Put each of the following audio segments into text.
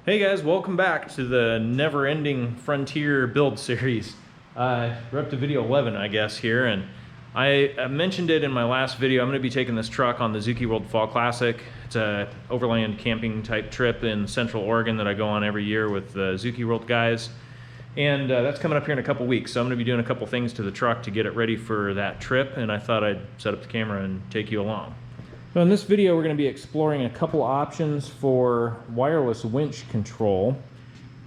Hey guys, welcome back to the never-ending Frontier build series. We're up to video 11, I guess, here, and I mentioned it in my last video. I'm going to be taking this truck on the Zuki World Fall Classic. It's a overland camping type trip in Central Oregon that I go on every year with the Zuki World guys. And that's coming up here in a couple weeks, so I'm going to be doing a couple things to the truck to get it ready for that trip, and I thought I'd set up the camera and take you along. So in this video, we're going to be exploring a couple options for wireless winch control.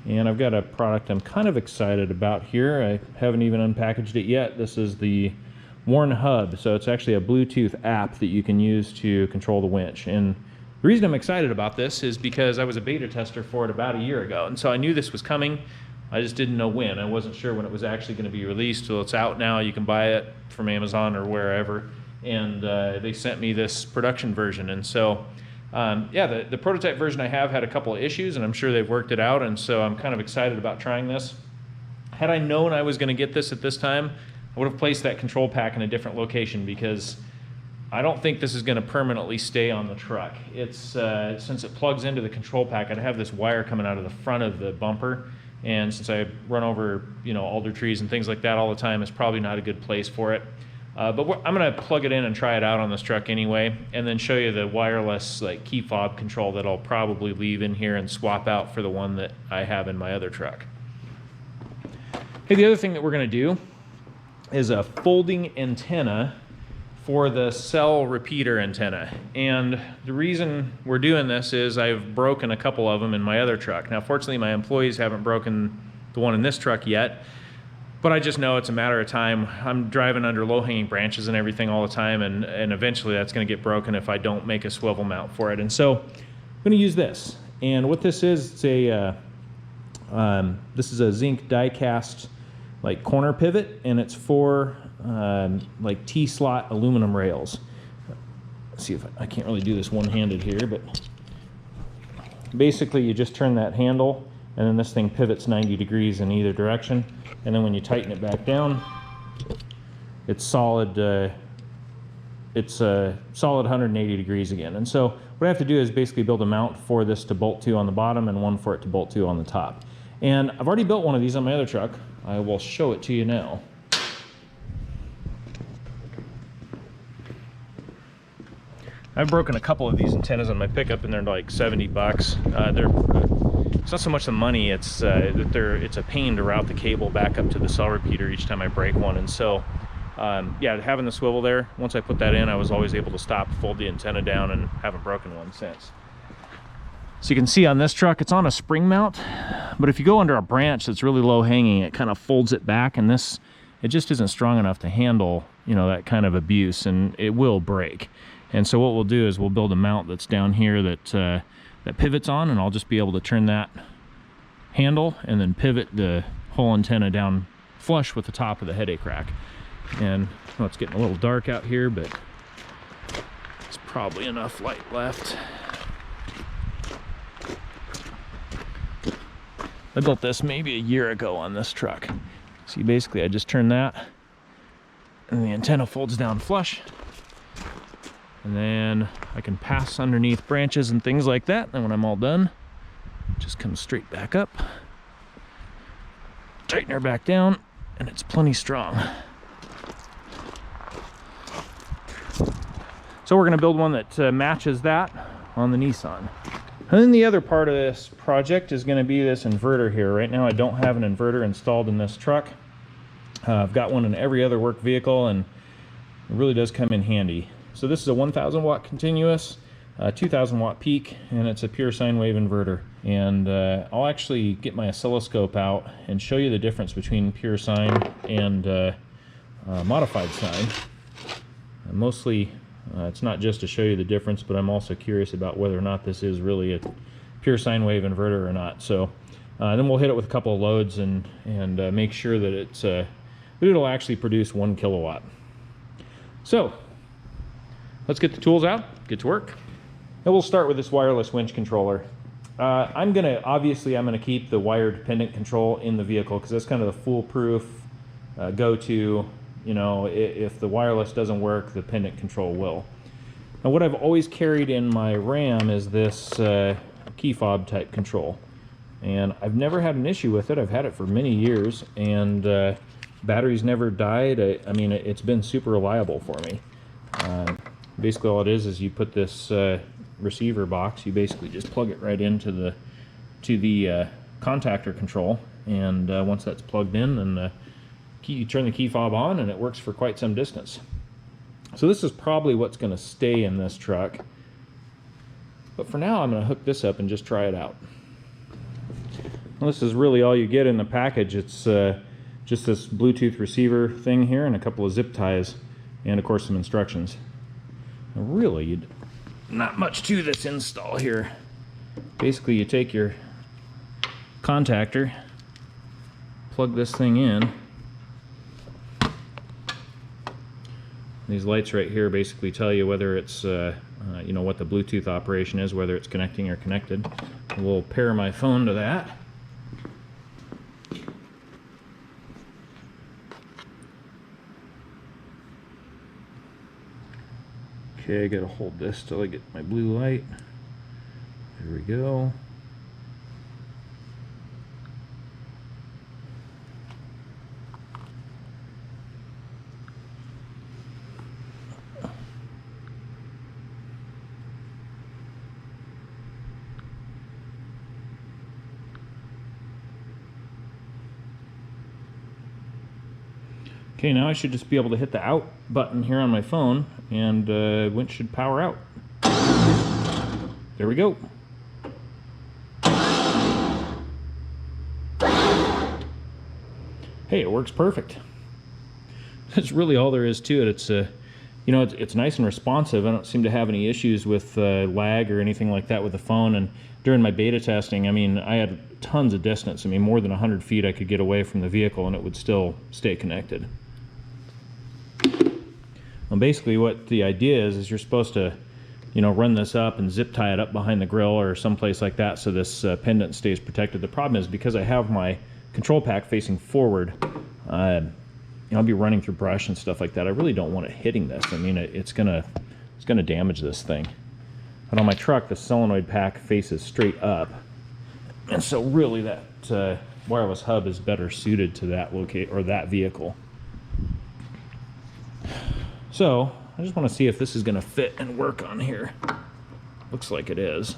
And I've got a product I'm kind of excited about here. I haven't even unpackaged it yet. This is the Warn Hub. So it's actually a Bluetooth app that you can use to control the winch. And the reason I'm excited about this is because I was a beta tester for it about a year ago. And so I knew this was coming. I just didn't know when. I wasn't sure when it was actually going to be released. So it's out now. You can buy it from Amazon or wherever. And they sent me this production version, and so yeah, the prototype version I have had a couple of issues, and I'm sure they've worked it out, and so I'm kind of excited about trying this. Had I known I was going to get this at this time, I would have placed that control pack in a different location, because I don't think this is going to permanently stay on the truck. It's since it plugs into the control pack, I'd have this wire coming out of the front of the bumper, and since I run over alder trees and things like that all the time, it's probably not a good place for it. But I'm going to plug it in and try it out on this truck anyway, and then show you the wireless key fob control that I'll probably leave in here and swap out for the one that I have in my other truck. Hey, the other thing that we're going to do is a folding antenna for the cell repeater antenna. And the reason we're doing this is I've broken a couple of them in my other truck. Now, fortunately, my employees haven't broken the one in this truck yet. But I just know it's a matter of time. I'm driving under low-hanging branches and everything all the time, and eventually that's going to get broken if I don't make a swivel mount for it. And so I'm going to use this. And what this is, it's a this is a zinc die-cast corner pivot, and it's for T-slot aluminum rails. Let's see if I can't really do this one-handed here, but basically you just turn that handle, and then this thing pivots 90 degrees in either direction. And then when you tighten it back down, it's solid. It's solid 180 degrees again. And so what I have to do is basically build a mount for this to bolt to on the bottom and one for it to bolt to on the top. And I've already built one of these on my other truck. I will show it to you now. I've broken a couple of these antennas on my pickup, and they're like 70 bucks. It's not so much the money, it's that it's a pain to route the cable back up to the cell repeater each time I break one. And so yeah, having the swivel there, once I put that in, I was always able to stop, fold the antenna down, and haven't broken one since. So you can see on this truck, it's on a spring mount, but if you go under a branch that's really low hanging, it kind of folds it back, and it just isn't strong enough to handle that kind of abuse, and it will break. And so what we'll do is we'll build a mount that's down here that pivots on, and I'll just be able to turn that handle and then pivot the whole antenna down flush with the top of the headache rack. And well, it's getting a little dark out here, but it's probably enough light left. I built this maybe a year ago on this truck. See, basically I just turn that, and the antenna folds down flush. And then I can pass underneath branches and things like that. And when I'm all done, it just comes straight back up. Tighten her back down, and it's plenty strong. So we're going to build one that matches that on the Nissan. And then the other part of this project is going to be this inverter here. Right now I don't have an inverter installed in this truck. I've got one in every other work vehicle, and it really does come in handy. So this is a 1000 watt continuous, 2000 watt peak, and it's a pure sine wave inverter. And I'll actually get my oscilloscope out and show you the difference between pure sine and modified sine. Mostly, it's not just to show you the difference, but I'm also curious about whether or not this is really a pure sine wave inverter or not. So then we'll hit it with a couple of loads and make sure that it'll actually produce 1 kilowatt. So let's get the tools out, get to work. And we'll start with this wireless winch controller. I'm gonna keep the wired pendant control in the vehicle, because that's kind of the foolproof go-to. If the wireless doesn't work, the pendant control will. Now, what I've always carried in my Ram is this key fob type control. and I've never had an issue with it. I've had it for many years, and batteries never died. I mean, it's been super reliable for me. Basically all it is you put this receiver box, you basically just plug it right into the contactor control, and once that's plugged in, then you turn the key fob on and it works for quite some distance. So this is probably what's going to stay in this truck, but for now I'm going to hook this up and just try it out. Well, this is really all you get in the package. It's just this Bluetooth receiver thing here and a couple of zip ties, and of course some instructions. Really, not much to this install here. Basically, you take your contactor, plug this thing in. These lights right here basically tell you whether it's, you know, what the Bluetooth operation is, whether it's connecting or connected. We'll pair my phone to that. Okay, I gotta hold this till I get my blue light. There we go. Okay, now I should just be able to hit the out button here on my phone, and winch should power out. There we go. Hey, it works perfect. That's really all there is to it. It's you know, it's nice and responsive. I don't seem to have any issues with lag or anything like that with the phone. And during my beta testing, I mean, I had tons of distance. I mean, more than 100 feet I could get away from the vehicle and it would still stay connected. Well, basically what the idea is you're supposed to, you know, run this up and zip tie it up behind the grill or someplace like that so this pendant stays protected. The problem is because I have my control pack facing forward, you know, I'll be running through brush and stuff like that. I really don't want it hitting this. I mean, it's gonna damage this thing. But on my truck, the solenoid pack faces straight up, and so really that wireless hub is better suited to that that vehicle. So I just want to see if this is going to fit and work on here. Looks like it is.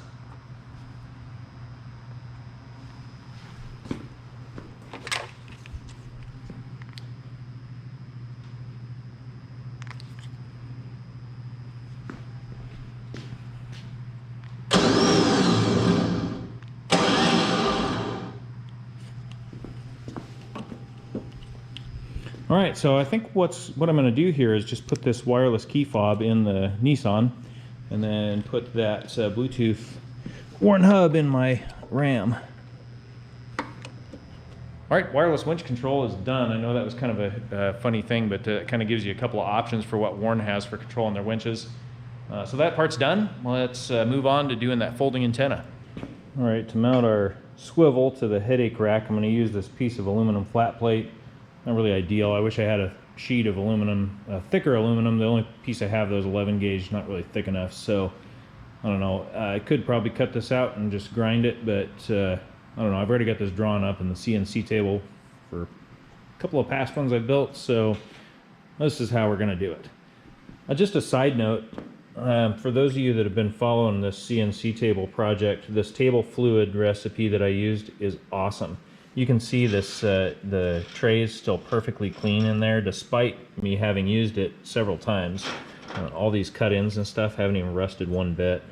All right, so I think what I'm going to do here is just put this wireless key fob in the Nissan, and then put that Bluetooth Warn hub in my Ram. All right, wireless winch control is done. I know that was kind of a funny thing, but it kind of gives you a couple of options for what Warn has for controlling their winches. So that part's done. Let's move on to doing that folding antenna. All right, to mount our swivel to the headache rack, I'm going to use this piece of aluminum flat plate. Not really ideal. I wish I had a sheet of aluminum, thicker aluminum. The only piece I have, though, is 11 gauge, not really thick enough. So I don't know. I could probably cut this out and just grind it, but I don't know. I've already got this drawn up in the CNC table for a couple of past ones I built, so this is how we're going to do it. Just a side note, for those of you that have been following this CNC table project, this table fluid recipe that I used is awesome. You can see this, the tray is still perfectly clean in there, despite me having used it several times. All these cut-ins and stuff haven't even rusted one bit.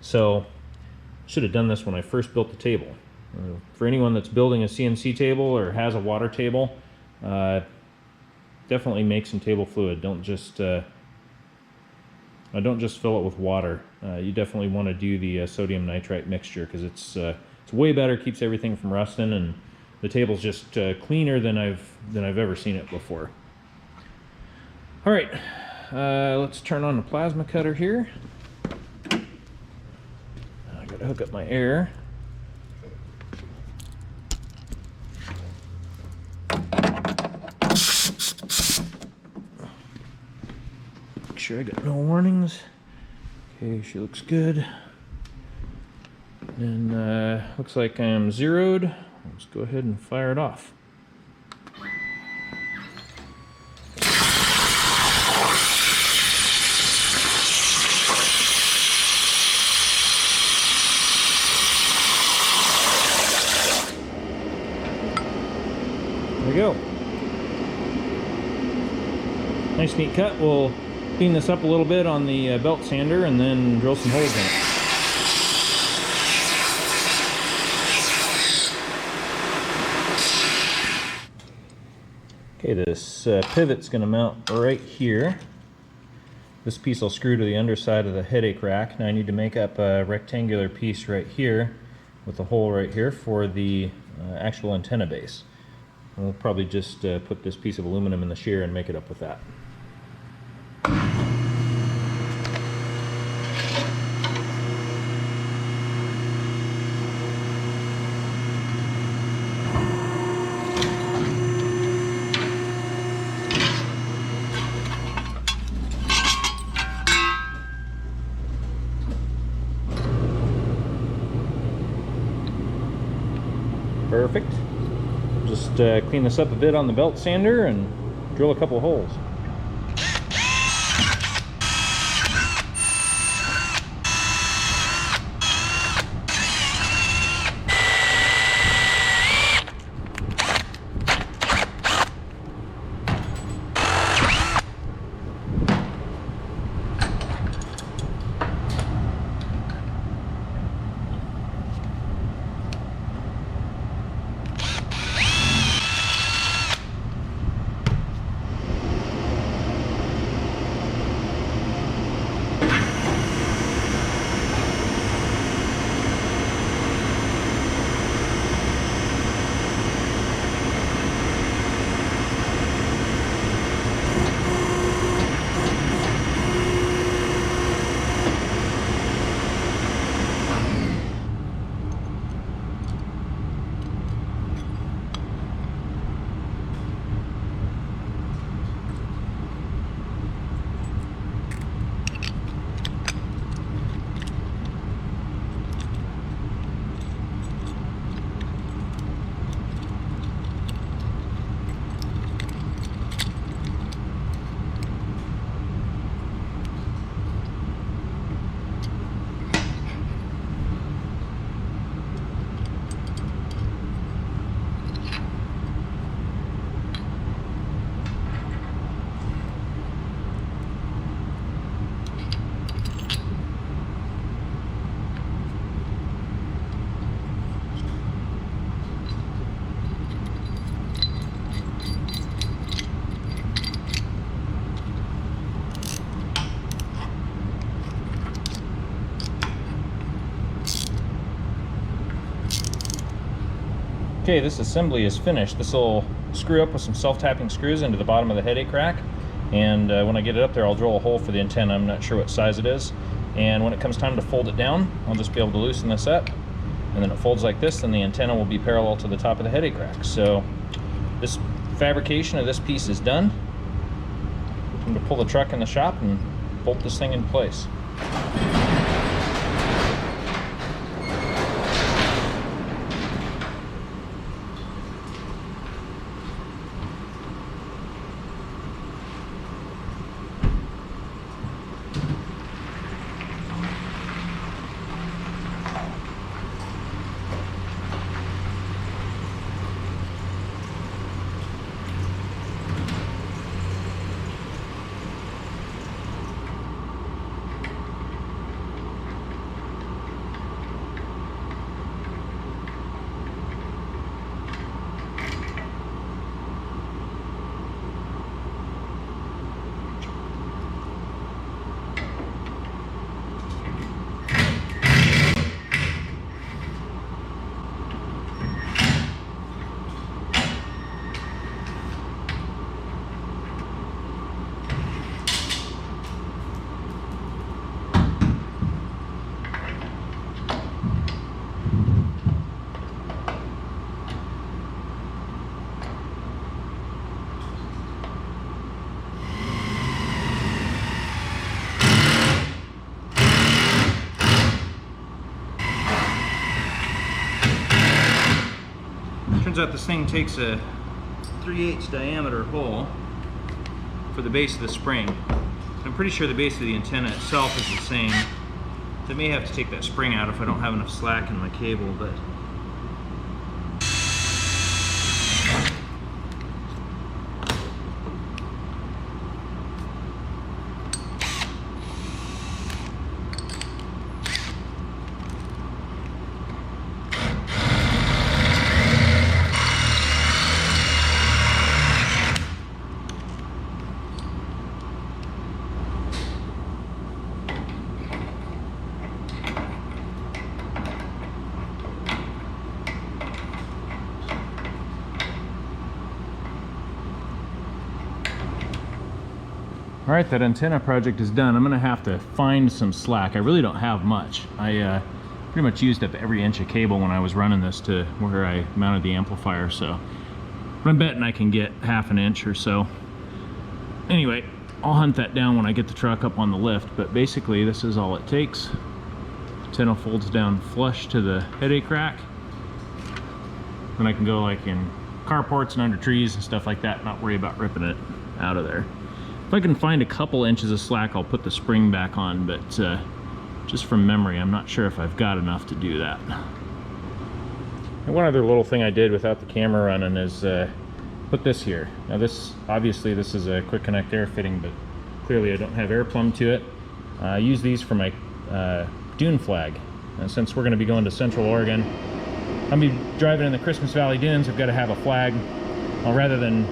So, should have done this when I first built the table. For anyone that's building a CNC table or has a water table, definitely make some table fluid. Don't just fill it with water. You definitely want to do the sodium nitrite mixture, because it's way better, keeps everything from rusting, and the table's just cleaner than I've ever seen it before. All right, let's turn on the plasma cutter here. I gotta hook up my air. Make sure I got no warnings. Okay, she looks good. And looks like I'm zeroed. Let's go ahead and fire it off. There we go. Nice neat cut. We'll clean this up a little bit on the belt sander and then drill some holes in it. Okay, this pivot's going to mount right here. This piece will screw to the underside of the headache rack. Now I need to make up a rectangular piece right here with a hole right here for the actual antenna base. And we'll probably just put this piece of aluminum in the shear and make it up with that. Perfect. Just clean this up a bit on the belt sander and drill a couple of holes. Okay, this assembly is finished. This will screw up with some self-tapping screws into the bottom of the headache rack, and when I get it up there I'll drill a hole for the antenna. I'm not sure what size it is, and when it comes time to fold it down I'll just be able to loosen this up, and then it folds like this, and the antenna will be parallel to the top of the headache rack. So this fabrication of this piece is done. I'm going to pull the truck in the shop and bolt this thing in place. Turns out this thing takes a 3/8 diameter hole for the base of the spring. I'm pretty sure the base of the antenna itself is the same. So I may have to take that spring out if I don't have enough slack in my cable, but all right, that antenna project is done. I'm gonna have to find some slack. I really don't have much. I pretty much used up every inch of cable when I was running this to where I mounted the amplifier, so I'm betting I can get half an inch or so. Anyway, I'll hunt that down when I get the truck up on the lift, but basically this is all it takes. Antenna folds down flush to the headache rack. Then I can go like in carports and under trees and stuff like that, not worry about ripping it out of there. If I can find a couple inches of slack, I'll put the spring back on, but just from memory, I'm not sure if I've got enough to do that. And one other little thing I did without the camera running is put this here. Now this, obviously this is a quick connect air fitting, but clearly I don't have air plumb to it. I use these for my dune flag. And since we're gonna be going to Central Oregon, I'll be driving in the Christmas Valley dunes, I've gotta have a flag. Well, rather than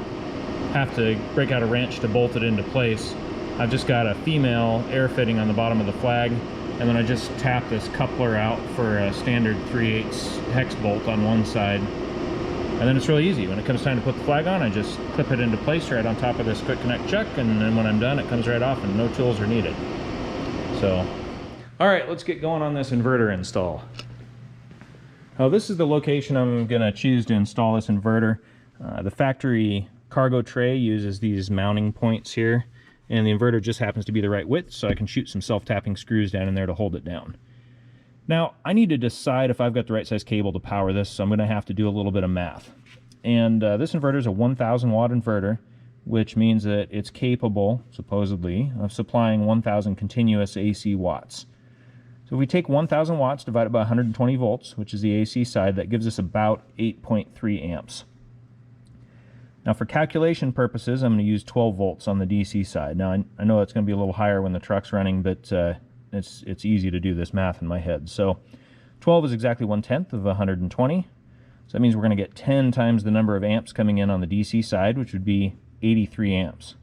have to break out a wrench to bolt it into place, I've just got a female air fitting on the bottom of the flag, and then I just tap this coupler out for a standard 3/8 hex bolt on one side, and then it's really easy. When it comes time to put the flag on, I just clip it into place right on top of this quick connect chuck, and then when I'm done it comes right off and no tools are needed. So all right, let's get going on this inverter install. Now this is the location I'm gonna choose to install this inverter. The factory cargo tray uses these mounting points here, and the inverter just happens to be the right width, so I can shoot some self-tapping screws down in there to hold it down. Now, I need to decide if I've got the right size cable to power this, so I'm going to have to do a little bit of math. And this inverter is a 1,000 watt inverter, which means that it's capable, supposedly, of supplying 1,000 continuous AC watts. So if we take 1,000 watts divided by 120 volts, which is the AC side, that gives us about 8.3 amps. Now for calculation purposes, I'm going to use 12 volts on the DC side. Now I know it's going to be a little higher when the truck's running, but it's easy to do this math in my head. So 12 is exactly 1/10 of 120. So that means we're going to get 10 times the number of amps coming in on the DC side, which would be 83 amps.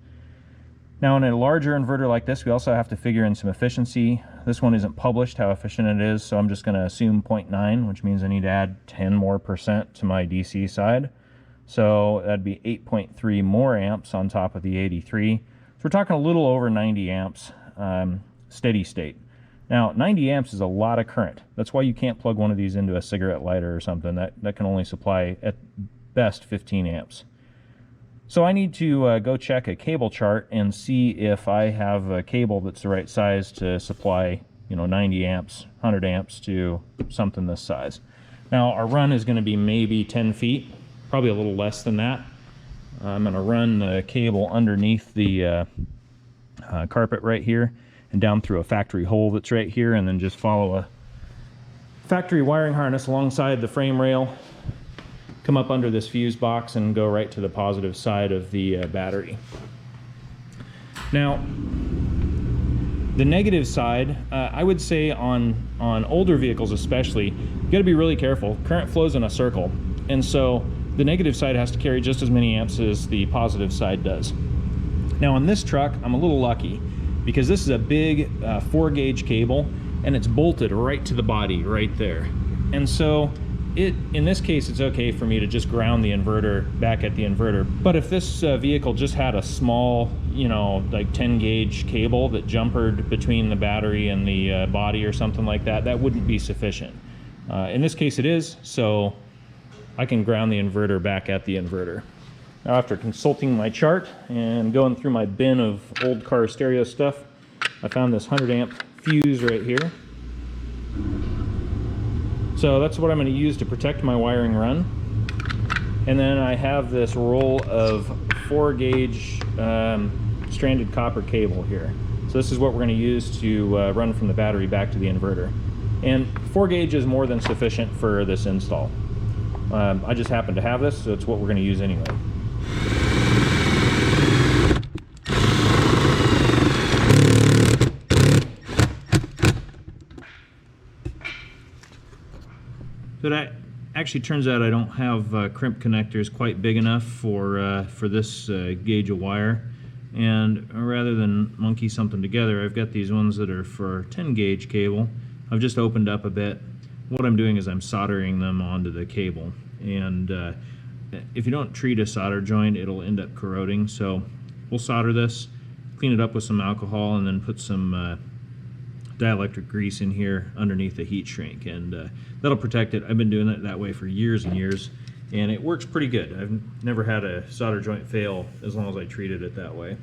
Now in a larger inverter like this, we also have to figure in some efficiency. This one isn't published how efficient it is, so I'm just going to assume 0.9, which means I need to add 10% more to my DC side. So that'd be 8.3 more amps on top of the 83. So we're talking a little over 90 amps steady state. Now 90 amps is a lot of current. That's why you can't plug one of these into a cigarette lighter or something. That can only supply at best 15 amps. So I need to go check a cable chart and see if I have a cable that's the right size to supply, 90 amps, 100 amps to something this size. Now our run is going to be maybe 10 feet. Probably a little less than that. I'm going to run the cable underneath the carpet right here and down through a factory hole that's right here, and then just follow a factory wiring harness alongside the frame rail, come up under this fuse box and go right to the positive side of the battery. Now the negative side, I would say on older vehicles especially, you got to be really careful. Current flows in a circle, and so the negative side has to carry just as many amps as the positive side does. Now on this truck, I'm a little lucky because this is a big 4-gauge cable and it's bolted right to the body right there. And so in this case, it's okay for me to just ground the inverter back at the inverter. But if this vehicle just had a small, like 10-gauge cable that jumpered between the battery and the body or something like that, that wouldn't be sufficient. In this case it is, so I can ground the inverter back at the inverter. Now after consulting my chart and going through my bin of old car stereo stuff, I found this 100 amp fuse right here. So that's what I'm going to use to protect my wiring run. And then I have this roll of 4-gauge stranded copper cable here. So this is what we're going to use to run from the battery back to the inverter. And 4-gauge is more than sufficient for this install. I just happen to have this, so it's what we're going to use anyway. So that actually turns out I don't have crimp connectors quite big enough for this gauge of wire. And rather than monkey something together, I've got these ones that are for 10-gauge cable. I've just opened up a bit. What I'm doing is I'm soldering them onto the cable. And if you don't treat a solder joint, it'll end up corroding. So we'll solder this, clean it up with some alcohol, and then put some dielectric grease in here underneath the heat shrink, and that'll protect it. I've been doing it that way for years and years, and it works pretty good. I've never had a solder joint fail as long as I treated it that way.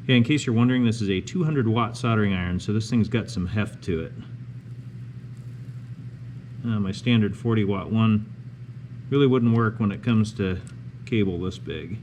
Okay, in case you're wondering, this is a 200-watt soldering iron, so this thing's got some heft to it. My standard 40-watt one really wouldn't work when it comes to cable this big.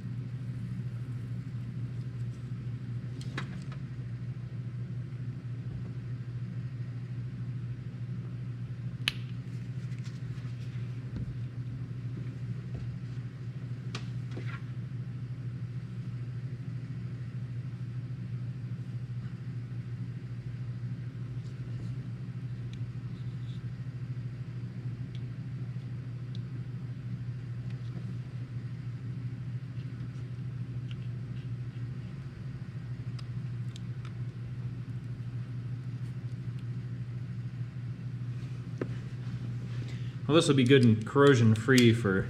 Well, this will be good and corrosion free for,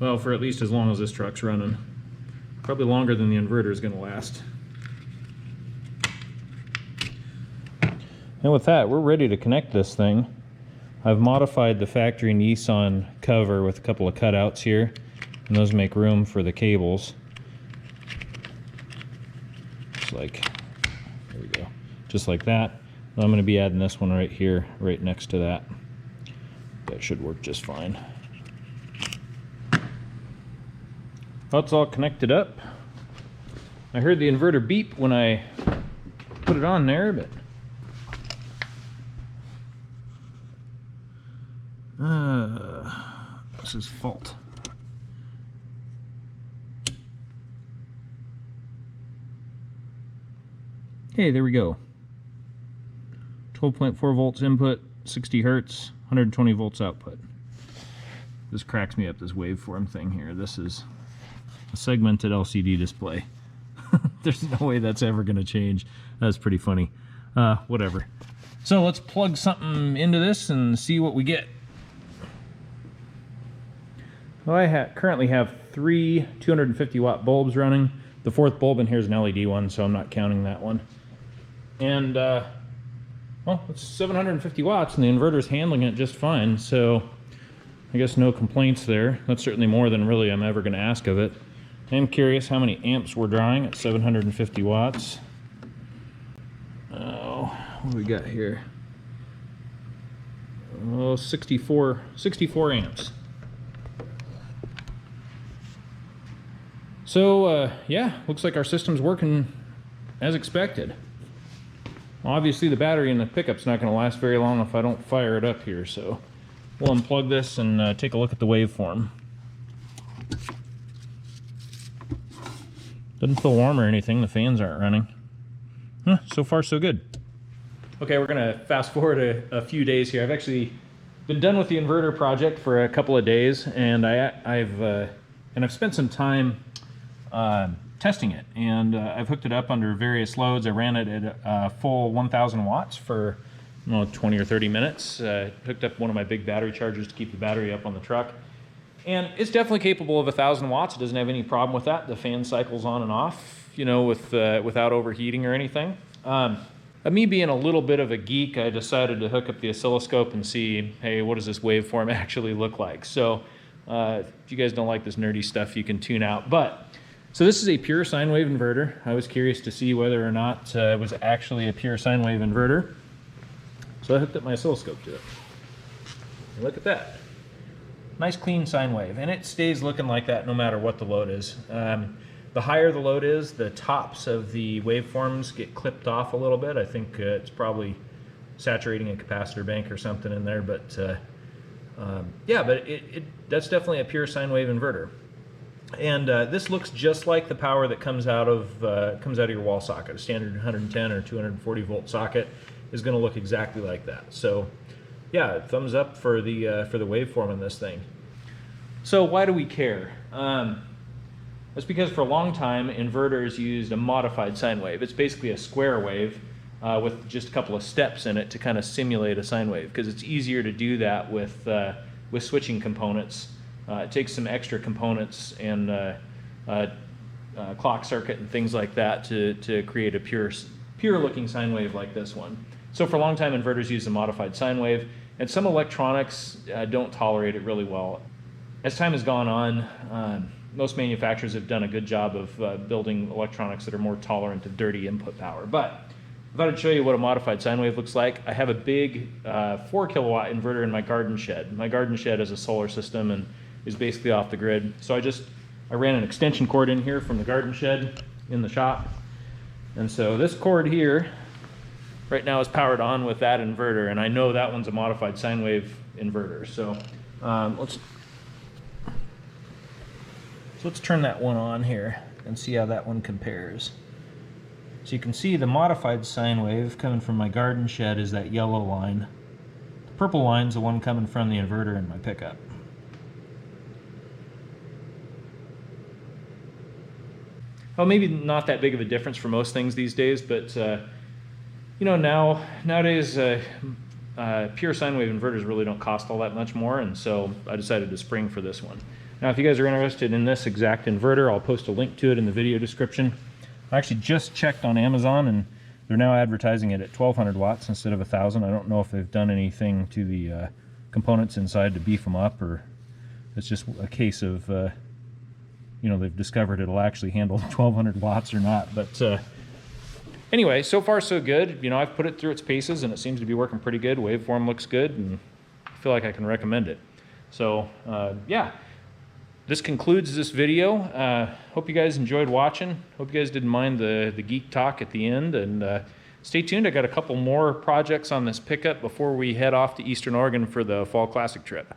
well, for at least as long as this truck's running. Probably longer than the inverter is going to last. And with that, we're ready to connect this thing. I've modified the factory Nissan cover with a couple of cutouts here, and those make room for the cables. Just like, there we go, just like that. And I'm going to be adding this one right here, right next to that. That should work just fine. Well, it's all connected up. I heard the inverter beep when I put it on there, but this is fault. Hey, there we go. 12.4 volts input, 60 hertz, 120 volts output. This cracks me up, this waveform thing here. This is a segmented LCD display. There's no way that's ever going to change. That's pretty funny. Whatever. So let's plug something into this and see what we get. Well, I currently have 3 250-watt bulbs running. The fourth bulb in here is an LED one, so I'm not counting that one. And well, it's 750 watts, and the inverter's handling it just fine, so I guess no complaints there. That's certainly more than really I'm ever going to ask of it. I'm curious how many amps we're drawing at 750 watts. Oh, what do we got here? Oh, 64 amps. So, yeah, looks like our system's working as expected. Obviously the battery in the pickup's not going to last very long if I don't fire it up here, so we'll unplug this and take a look at the waveform. Doesn't feel warm or anything, the fans aren't running. So far so good. Okay, we're going to fast forward a few days here. I've actually been done with the inverter project for a couple of days, and I've spent some time testing it, and I've hooked it up under various loads. I ran it at full 1,000 watts for 20 or 30 minutes. Hooked up one of my big battery chargers to keep the battery up on the truck, and it's definitely capable of 1,000 watts. It doesn't have any problem with that. The fan cycles on and off, you know, without overheating or anything. Me being a little bit of a geek, I decided to hook up the oscilloscope and see, hey, what does this waveform actually look like? So if you guys don't like this nerdy stuff, you can tune out. So this is a pure sine wave inverter. I was curious to see whether or not it was actually a pure sine wave inverter. So I hooked up my oscilloscope to it. And look at that. nice clean sine wave, and it stays looking like that no matter what the load is. The higher the load is, the tops of the waveforms get clipped off a little bit. I think it's probably saturating a capacitor bank or something in there, but yeah, but that's definitely a pure sine wave inverter. And this looks just like the power that comes out of your wall socket. A standard 110 or 240 volt socket is going to look exactly like that. So yeah, thumbs up for the waveform in this thing. So why do we care? That's because for a long time inverters used a modified sine wave. It's basically a square wave with just a couple of steps in it to kind of simulate a sine wave, because it's easier to do that with switching components. It takes some extra components and clock circuit and things like that to create a pure looking sine wave like this one. So for a long time inverters used a modified sine wave, and some electronics don't tolerate it really well. As time has gone on, most manufacturers have done a good job of building electronics that are more tolerant of dirty input power. But I thought I'd show you what a modified sine wave looks like. I have a big 4 kilowatt inverter in my garden shed. My garden shed has a solar system and is basically off the grid. So I ran an extension cord in here from the garden shed in the shop. And so this cord here right now is powered on with that inverter, and I know that one's a modified sine wave inverter. So let's turn that one on here and see how that one compares. So you can see the modified sine wave coming from my garden shed is that yellow line. The purple line's the one coming from the inverter in my pickup. Well, maybe not that big of a difference for most things these days, but you know, nowadays pure sine wave inverters really don't cost all that much more, and so I decided to spring for this one. Now, if you guys are interested in this exact inverter, I'll post a link to it in the video description. I actually just checked on Amazon, and they're now advertising it at 1200 watts instead of 1000. I don't know if they've done anything to the components inside to beef them up, or it's just a case of, you know, they've discovered it'll actually handle 1200 watts or not. But anyway, so far so good. You know, I've put it through its paces, and it seems to be working pretty good. Waveform looks good, and I feel like I can recommend it. So, yeah. This concludes this video. Hope you guys enjoyed watching. Hope you guys didn't mind the geek talk at the end, and stay tuned. I got a couple more projects on this pickup before we head off to Eastern Oregon for the Fall Classic trip.